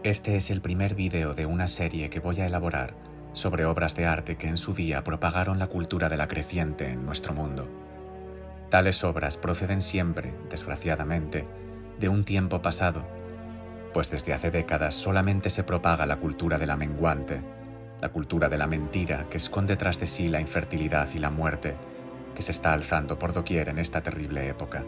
Este es el primer vídeo de una serie que voy a elaborar sobre obras de arte que en su día propagaron la cultura de la creciente en nuestro mundo. Tales obras proceden siempre, desgraciadamente, de un tiempo pasado, pues desde hace décadas solamente se propaga la cultura de la menguante, la cultura de la mentira que esconde tras de sí la infertilidad y la muerte, que se está alzando por doquier en esta terrible época.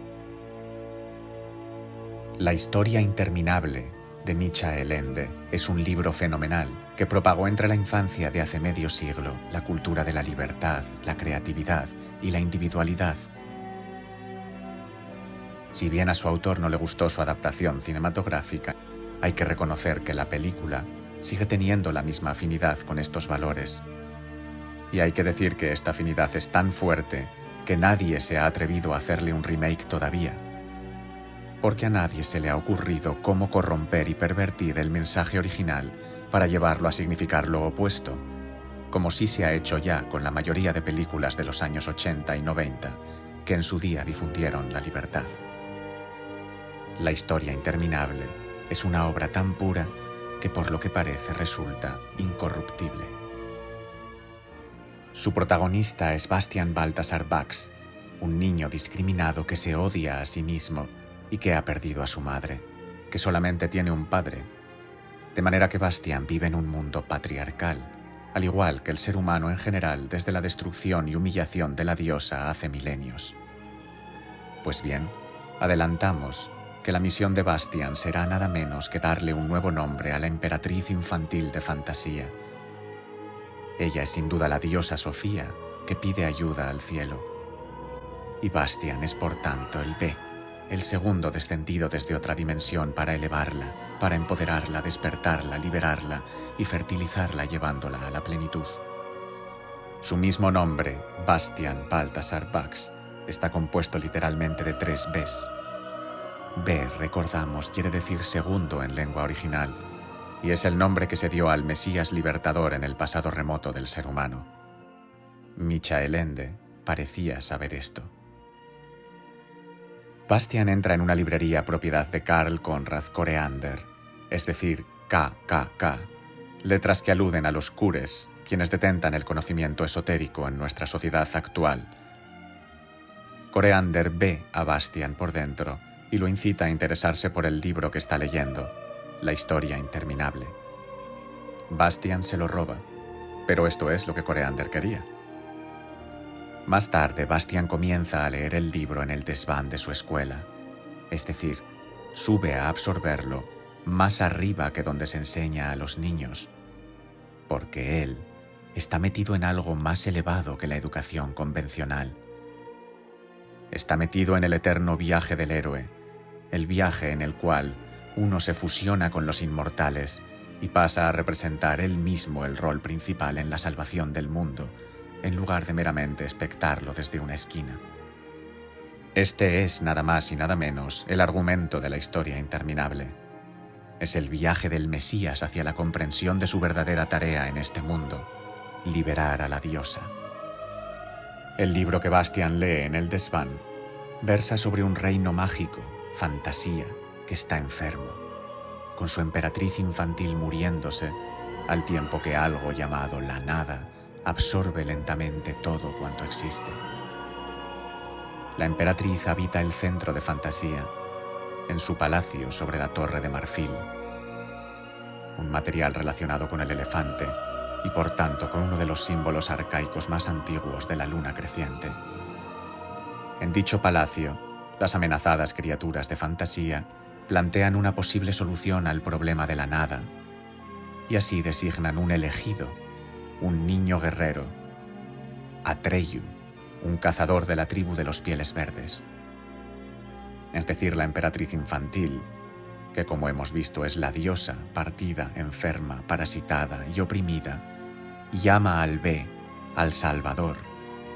La historia interminable de Michael Ende es un libro fenomenal que propagó entre la infancia de hace medio siglo la cultura de la libertad, la creatividad y la individualidad. Si bien a su autor no le gustó su adaptación cinematográfica, hay que reconocer que la película sigue teniendo la misma afinidad con estos valores. Y hay que decir que esta afinidad es tan fuerte que nadie se ha atrevido a hacerle un remake todavía, porque a nadie se le ha ocurrido cómo corromper y pervertir el mensaje original para llevarlo a significar lo opuesto, como sí se ha hecho ya con la mayoría de películas de los años 80 y 90, que en su día difundieron la libertad. La historia interminable es una obra tan pura que por lo que parece resulta incorruptible. Su protagonista es Bastian Balthasar Bugs, un niño discriminado que se odia a sí mismo y que ha perdido a su madre, que solamente tiene un padre, de manera que Bastian vive en un mundo patriarcal, al igual que el ser humano en general desde la destrucción y humillación de la diosa hace milenios. Pues bien, adelantamos que la misión de Bastian será nada menos que darle un nuevo nombre a la emperatriz infantil de fantasía. Ella es sin duda la diosa Sofía, que pide ayuda al cielo. Y Bastian es por tanto el B, el segundo descendido desde otra dimensión para elevarla, para empoderarla, despertarla, liberarla y fertilizarla llevándola a la plenitud. Su mismo nombre, Bastian Balthasar Bugs, está compuesto literalmente de 3 Bs. B, recordamos, quiere decir segundo en lengua original, y es el nombre que se dio al Mesías libertador en el pasado remoto del ser humano. Michael Ende parecía saber esto. Bastian entra en una librería propiedad de Karl Konrad Coreander, es decir, KKK, letras que aluden a los cures, quienes detentan el conocimiento esotérico en nuestra sociedad actual. Coreander ve a Bastian por dentro y lo incita a interesarse por el libro que está leyendo, La historia interminable. Bastian se lo roba, pero esto es lo que Coreander quería. Más tarde, Bastian comienza a leer el libro en el desván de su escuela, es decir, sube a absorberlo más arriba que donde se enseña a los niños, porque él está metido en algo más elevado que la educación convencional. Está metido en el eterno viaje del héroe, el viaje en el cual uno se fusiona con los inmortales y pasa a representar él mismo el rol principal en la salvación del mundo, en lugar de meramente espectarlo desde una esquina. Este es nada más y nada menos el argumento de la historia interminable. Es el viaje del Mesías hacia la comprensión de su verdadera tarea en este mundo, liberar a la diosa. El libro que Bastian lee en el desván versa sobre un reino mágico, fantasía, que está enfermo, con su emperatriz infantil muriéndose, al tiempo que algo llamado la nada absorbe lentamente todo cuanto existe. La emperatriz habita el centro de fantasía, en su palacio sobre la torre de marfil, un material relacionado con el elefante y por tanto con uno de los símbolos arcaicos más antiguos de la luna creciente. En dicho palacio, las amenazadas criaturas de fantasía plantean una posible solución al problema de la nada, y así designan un elegido, un niño guerrero, Atreyu, un cazador de la tribu de los pieles verdes. Es decir, la emperatriz infantil, que como hemos visto es la diosa partida, enferma, parasitada y oprimida, llama al B, al Salvador,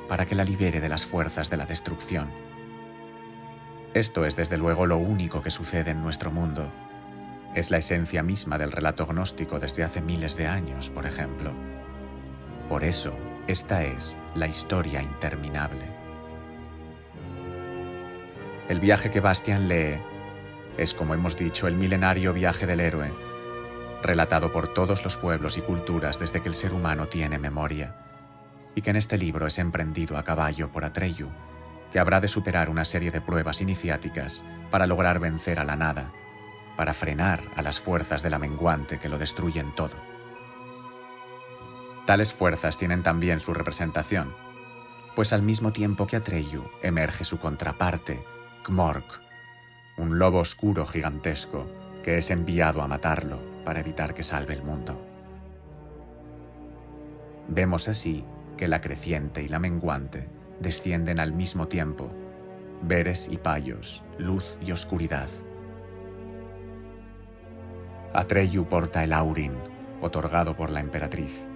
para que la libere de las fuerzas de la destrucción. Esto es desde luego lo único que sucede en nuestro mundo. Es la esencia misma del relato gnóstico desde hace miles de años, por ejemplo. Por eso, esta es la historia interminable. El viaje que Bastian lee es, como hemos dicho, el milenario viaje del héroe, relatado por todos los pueblos y culturas desde que el ser humano tiene memoria, y que en este libro es emprendido a caballo por Atreyu, que habrá de superar una serie de pruebas iniciáticas para lograr vencer a la nada, para frenar a las fuerzas de la menguante que lo destruyen todo. Tales fuerzas tienen también su representación, pues al mismo tiempo que Atreyu emerge su contraparte, Gmork, un lobo oscuro gigantesco que es enviado a matarlo para evitar que salve el mundo. Vemos así que la creciente y la menguante descienden al mismo tiempo, Veres y Paios, luz y oscuridad. Atreyu porta el Aurin, otorgado por la emperatriz,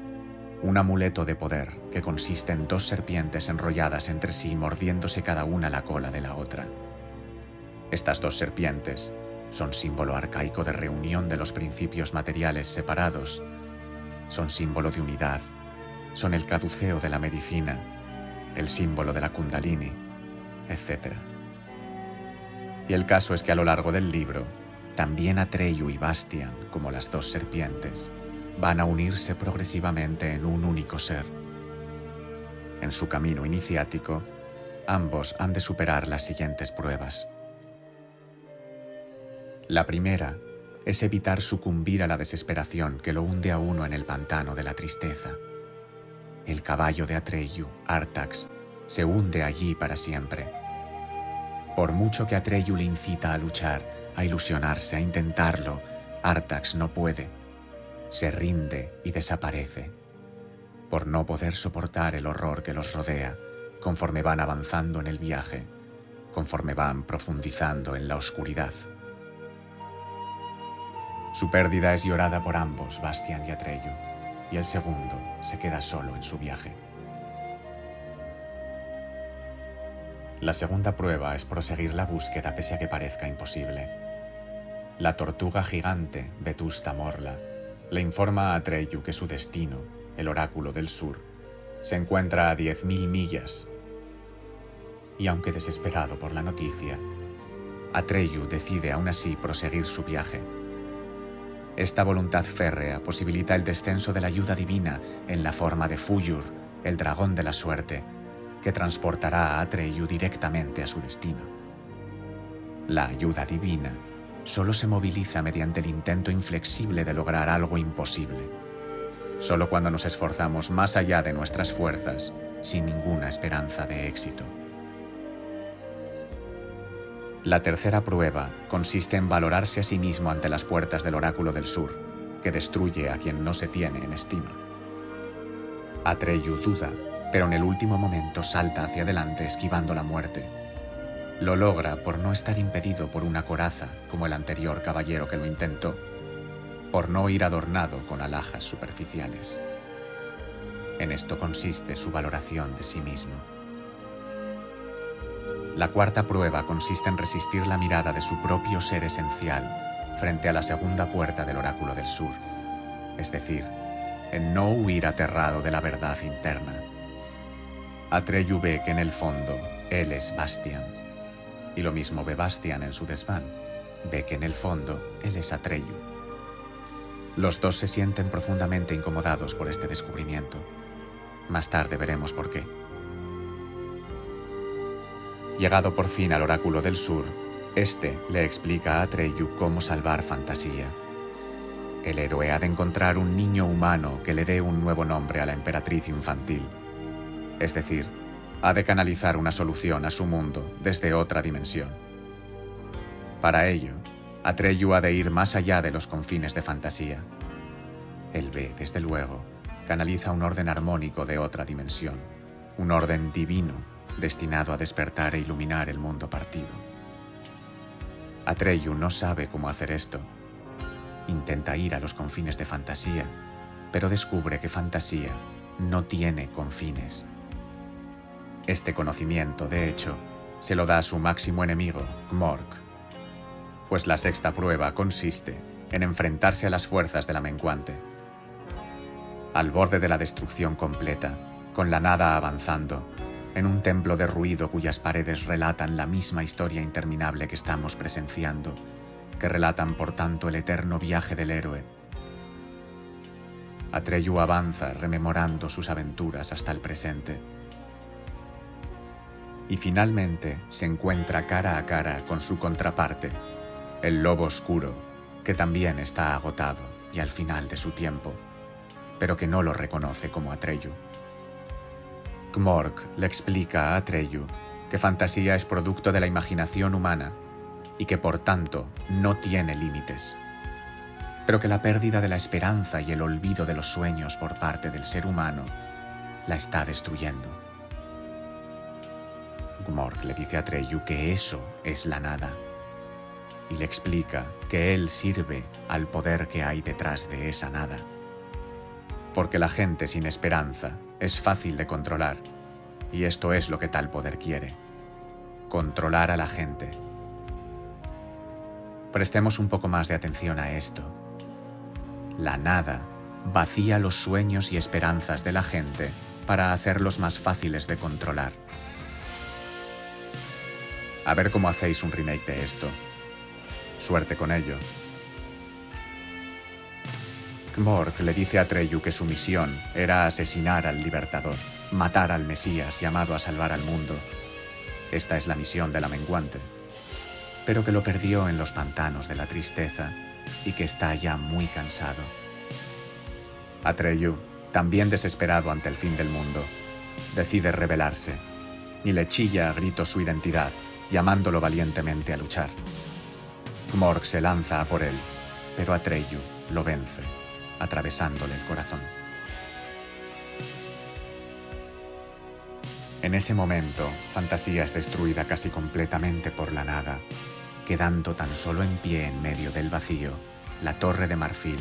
un amuleto de poder que consiste en 2 serpientes enrolladas entre sí mordiéndose cada una la cola de la otra. Estas 2 serpientes son símbolo arcaico de reunión de los principios materiales separados, son símbolo de unidad, son el caduceo de la medicina, el símbolo de la Kundalini, etc. Y el caso es que a lo largo del libro, también Atreyu y Bastian, como las 2 serpientes, van a unirse progresivamente en un único ser. En su camino iniciático, ambos han de superar las siguientes pruebas. La primera es evitar sucumbir a la desesperación que lo hunde a uno en el pantano de la tristeza. El caballo de Atreyu, Artax, se hunde allí para siempre. Por mucho que Atreyu le incita a luchar, a ilusionarse, a intentarlo, Artax no puede. Se rinde y desaparece, por no poder soportar el horror que los rodea conforme van avanzando en el viaje, conforme van profundizando en la oscuridad. Su pérdida es llorada por ambos, Bastian y Atreyu, y el segundo se queda solo en su viaje. La segunda prueba es proseguir la búsqueda pese a que parezca imposible. La tortuga gigante, Vetusta Morla, le informa a Atreyu que su destino, el oráculo del sur, se encuentra a 10.000 millas. Y aunque desesperado por la noticia, Atreyu decide aún así proseguir su viaje. Esta voluntad férrea posibilita el descenso de la ayuda divina en la forma de Fuyur, el dragón de la suerte, que transportará a Atreyu directamente a su destino. La ayuda divina solo se moviliza mediante el intento inflexible de lograr algo imposible. Solo cuando nos esforzamos más allá de nuestras fuerzas, sin ninguna esperanza de éxito. La tercera prueba consiste en valorarse a sí mismo ante las puertas del oráculo del sur, que destruye a quien no se tiene en estima. Atreyu duda, pero en el último momento salta hacia adelante esquivando la muerte. Lo logra por no estar impedido por una coraza como el anterior caballero que lo intentó, por no ir adornado con alhajas superficiales. En esto consiste su valoración de sí mismo. La cuarta prueba consiste en resistir la mirada de su propio ser esencial frente a la segunda puerta del oráculo del sur, es decir, en no huir aterrado de la verdad interna. Atreyu ve que en el fondo él es Bastian, y lo mismo ve Bastian en su desván, ve que en el fondo él es Atreyu. Los 2 se sienten profundamente incomodados por este descubrimiento. Más tarde veremos por qué. Llegado por fin al oráculo del sur, este le explica a Atreyu cómo salvar Fantasía. El héroe ha de encontrar un niño humano que le dé un nuevo nombre a la emperatriz infantil. Es decir, ha de canalizar una solución a su mundo desde otra dimensión. Para ello, Atreyu ha de ir más allá de los confines de Fantasía. Él ve, desde luego, canaliza un orden armónico de otra dimensión, un orden divino destinado a despertar e iluminar el mundo partido. Atreyu no sabe cómo hacer esto. Intenta ir a los confines de Fantasía, pero descubre que Fantasía no tiene confines. Este conocimiento, de hecho, se lo da a su máximo enemigo, Gmork, pues la sexta prueba consiste en enfrentarse a las fuerzas de la menguante. Al borde de la destrucción completa, con la nada avanzando, en un templo de ruido cuyas paredes relatan la misma historia interminable que estamos presenciando, que relatan por tanto el eterno viaje del héroe, Atreyu avanza rememorando sus aventuras hasta el presente. Y finalmente se encuentra cara a cara con su contraparte, el lobo oscuro, que también está agotado y al final de su tiempo, pero que no lo reconoce como Atreyu. Gmork le explica a Atreyu que fantasía es producto de la imaginación humana y que por tanto no tiene límites, pero que la pérdida de la esperanza y el olvido de los sueños por parte del ser humano la está destruyendo. Gmork le dice a Atreyu que eso es la nada y le explica que él sirve al poder que hay detrás de esa nada, porque la gente sin esperanza es fácil de controlar, y esto es lo que tal poder quiere: controlar a la gente. Prestemos un poco más de atención a esto. La nada vacía los sueños y esperanzas de la gente para hacerlos más fáciles de controlar. A ver cómo hacéis un remake de esto. Suerte con ello. Gmork le dice a Atreyu que su misión era asesinar al Libertador, matar al Mesías llamado a salvar al mundo. Esta es la misión de la menguante, pero que lo perdió en los pantanos de la tristeza y que está ya muy cansado. Atreyu, también desesperado ante el fin del mundo, decide rebelarse y le chilla a gritos su identidad, llamándolo valientemente a luchar. Gmork se lanza a por él, pero Atreyu lo vence, atravesándole el corazón. En ese momento, Fantasía es destruida casi completamente por la nada, quedando tan solo en pie en medio del vacío la Torre de Marfil,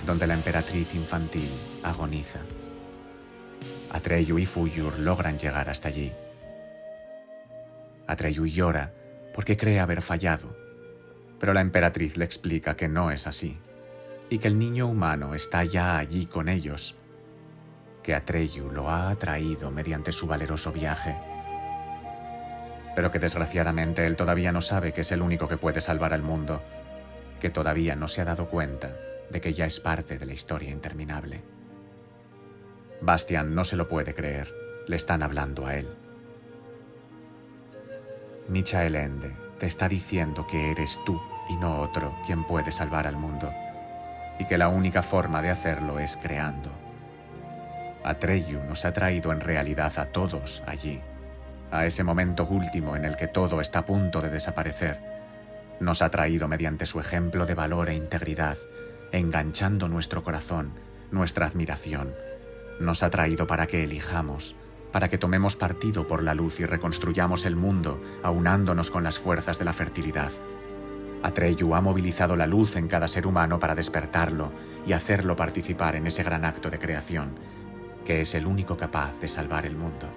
donde la emperatriz infantil agoniza. Atreyu y Fuyur logran llegar hasta allí. Atreyu llora porque cree haber fallado, pero la emperatriz le explica que no es así, y que el niño humano está ya allí con ellos, que Atreyu lo ha atraído mediante su valeroso viaje, pero que desgraciadamente él todavía no sabe que es el único que puede salvar al mundo, que todavía no se ha dado cuenta de que ya es parte de la historia interminable. Bastian no se lo puede creer, le están hablando a él. Michael Ende te está diciendo que eres tú y no otro quien puede salvar al mundo, y que la única forma de hacerlo es creando. Atreyu nos ha traído en realidad a todos allí, a ese momento último en el que todo está a punto de desaparecer. Nos ha traído mediante su ejemplo de valor e integridad, enganchando nuestro corazón, nuestra admiración. Nos ha traído para que elijamos, para que tomemos partido por la luz y reconstruyamos el mundo, aunándonos con las fuerzas de la fertilidad. Atreyu ha movilizado la luz en cada ser humano para despertarlo y hacerlo participar en ese gran acto de creación, que es el único capaz de salvar el mundo.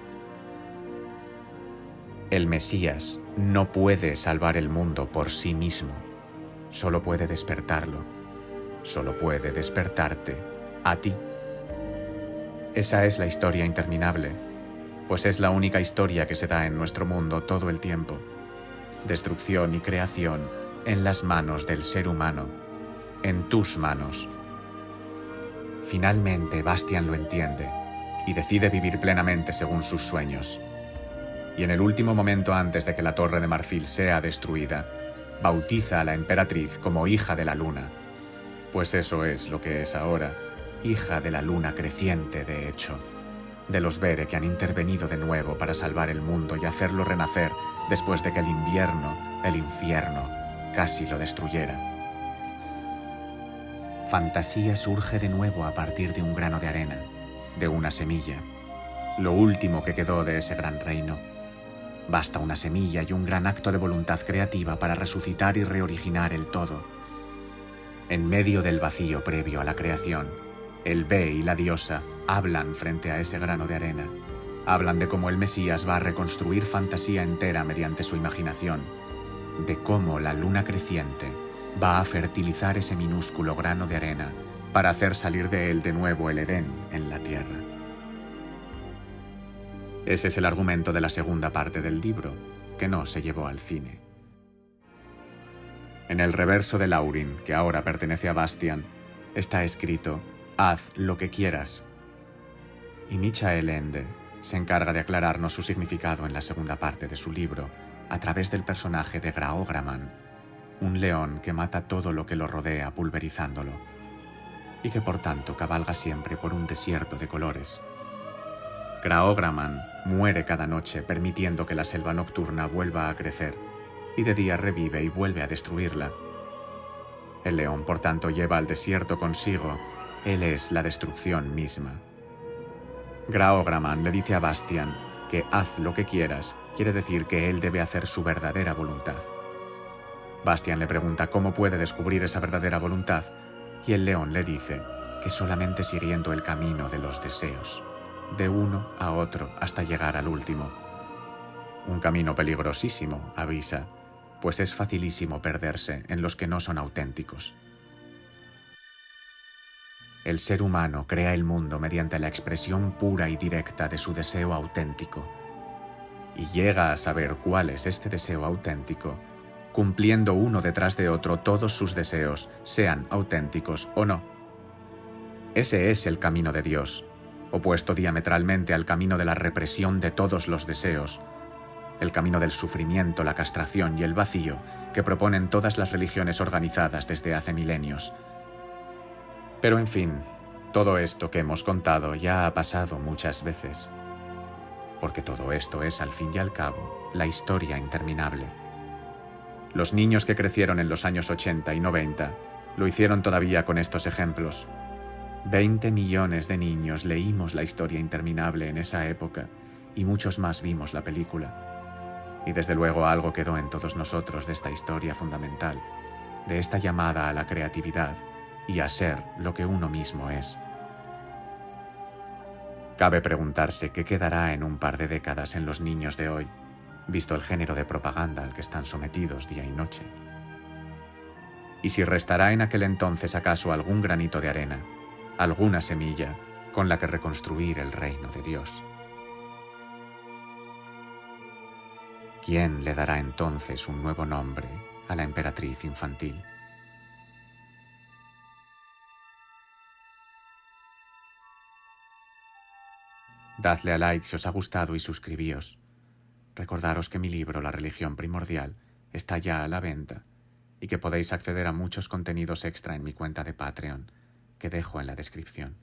El Mesías no puede salvar el mundo por sí mismo, solo puede despertarlo, solo puede despertarte a ti. Esa es la historia interminable, pues es la única historia que se da en nuestro mundo todo el tiempo. Destrucción y creación en las manos del ser humano, en tus manos. Finalmente Bastian lo entiende y decide vivir plenamente según sus sueños. Y en el último momento antes de que la Torre de Marfil sea destruida, bautiza a la emperatriz como hija de la luna, pues eso es lo que es ahora, hija de la luna creciente de hecho, de los Vere que han intervenido de nuevo para salvar el mundo y hacerlo renacer después de que el invierno, el infierno, casi lo destruyera. Fantasía surge de nuevo a partir de un grano de arena, de una semilla, lo último que quedó de ese gran reino. Basta una semilla y un gran acto de voluntad creativa para resucitar y reoriginar el todo. En medio del vacío previo a la creación, el Ve y la diosa hablan frente a ese grano de arena. Hablan de cómo el Mesías va a reconstruir Fantasía entera mediante su imaginación, de cómo la luna creciente va a fertilizar ese minúsculo grano de arena para hacer salir de él de nuevo el Edén en la tierra. Ese es el argumento de la segunda parte del libro, que no se llevó al cine. En el reverso de Laurin, que ahora pertenece a Bastian, está escrito haz lo que quieras. Y Michael Ende se encarga de aclararnos su significado en la segunda parte de su libro a través del personaje de Graograman, un león que mata todo lo que lo rodea pulverizándolo, y que por tanto cabalga siempre por un desierto de colores. Graograman muere cada noche permitiendo que la selva nocturna vuelva a crecer, y de día revive y vuelve a destruirla. El león, por tanto, lleva al desierto consigo. Él es la destrucción misma. Graograman le dice a Bastian que haz lo que quieras quiere decir que él debe hacer su verdadera voluntad. Bastian le pregunta cómo puede descubrir esa verdadera voluntad, y el león le dice que solamente siguiendo el camino de los deseos, de uno a otro hasta llegar al último. Un camino peligrosísimo, avisa, pues es facilísimo perderse en los que no son auténticos. El ser humano crea el mundo mediante la expresión pura y directa de su deseo auténtico, y llega a saber cuál es este deseo auténtico, cumpliendo uno detrás de otro todos sus deseos, sean auténticos o no. Ese es el camino de Dios, opuesto diametralmente al camino de la represión de todos los deseos, el camino del sufrimiento, la castración y el vacío que proponen todas las religiones organizadas desde hace milenios. Pero en fin, todo esto que hemos contado ya ha pasado muchas veces, porque todo esto es, al fin y al cabo, la historia interminable. Los niños que crecieron en los años 80 y 90 lo hicieron todavía con estos ejemplos. 20 millones de niños leímos la historia interminable en esa época y muchos más vimos la película. Y desde luego algo quedó en todos nosotros de esta historia fundamental, de esta llamada a la creatividad y a ser lo que uno mismo es. Cabe preguntarse qué quedará en un par de décadas en los niños de hoy, visto el género de propaganda al que están sometidos día y noche. Y si restará en aquel entonces acaso algún granito de arena, alguna semilla con la que reconstruir el reino de Dios. ¿Quién le dará entonces un nuevo nombre a la emperatriz infantil? Dadle a like si os ha gustado y suscribíos. Recordaros que mi libro La religión primordial está ya a la venta y que podéis acceder a muchos contenidos extra en mi cuenta de Patreon, que dejo en la descripción.